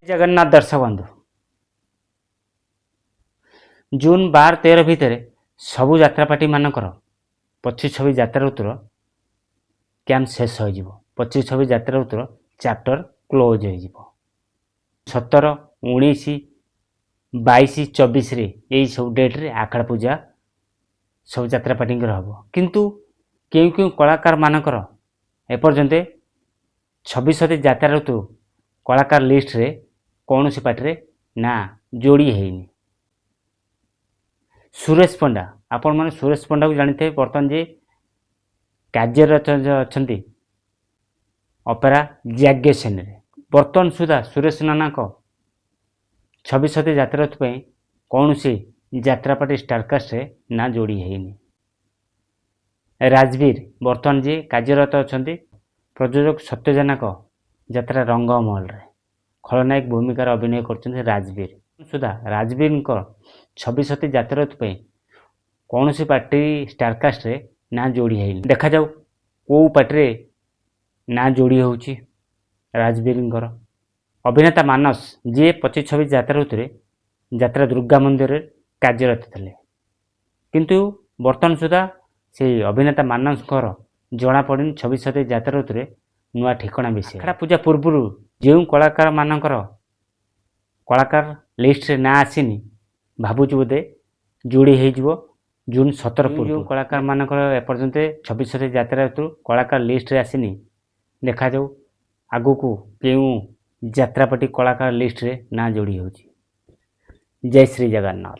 जगन्नाथ दर्शक बंधु जून 12-13 भितर सबू यात्रापाटी मानकर 25-26 यात्रा ऋतुर कैंप शेष हो 25-26 यात्रा ऋतुर चैप्टर क्लोज हो 17, 19, 22, 24 यही सब डेट्रे आखड़ा पूजा सब यात्रापाटी हम किंतु क्यों क्यों कलाकार मानकर एपर्यंत 26 यात्रा ऋतु कलाकार लिस्ट रे कौन सी पार्टी ना जोड़ी है। सुरेश पंडा आपण मैंने सुरेश पंडा को जानी थे बर्तमान जे कार्यरत अच्छा अपेरा जाग्ञ सेन बर्तमान सुधा सुरेश नाना 26 यात्रा ऋतु कौन सी यात्रापाटी स्टारकास्ट ना जोड़ी है। राजवीर बर्तमान जे कार्यरत अच्छा प्रयोजक सत्यजनक यात्रा रंगमहल खलनायक भूमिकार अभिनय कर राजवीर सुधा राजवीर 26 यात्रा ऋतु कौन सी पार्टी स्टारकास्ट ना जोड़ी है। देखा जाऊ कौ पार्टी ना जोड़ी हो राजवीर अभिनेता मानस जी 25-26 यात्रा ऋतु यात्रा दुर्गा मंदिर कार्यरत थे किंतु बर्तमान सुधा से अभिनेता मानस जना पड़ी 26 यात्रा ऋतु नुआ ठिकाना विषय आखड़ा पूजा पूर्व जो कलाकार मानकर कलाकार लिस्ट रे ना आसीनी भावुँ बोधे जोड़ी हो जून 17 जो कलाकार मानकर एपर्यंत 26 यात्रा ऋतु कलाकार लिस्ट रे आसीनी देखा जाऊ आगु को क्यों यात्रापाटी कलाकार लिस्ट रे ना जोड़ी हो। जय श्री जगन्नाथ।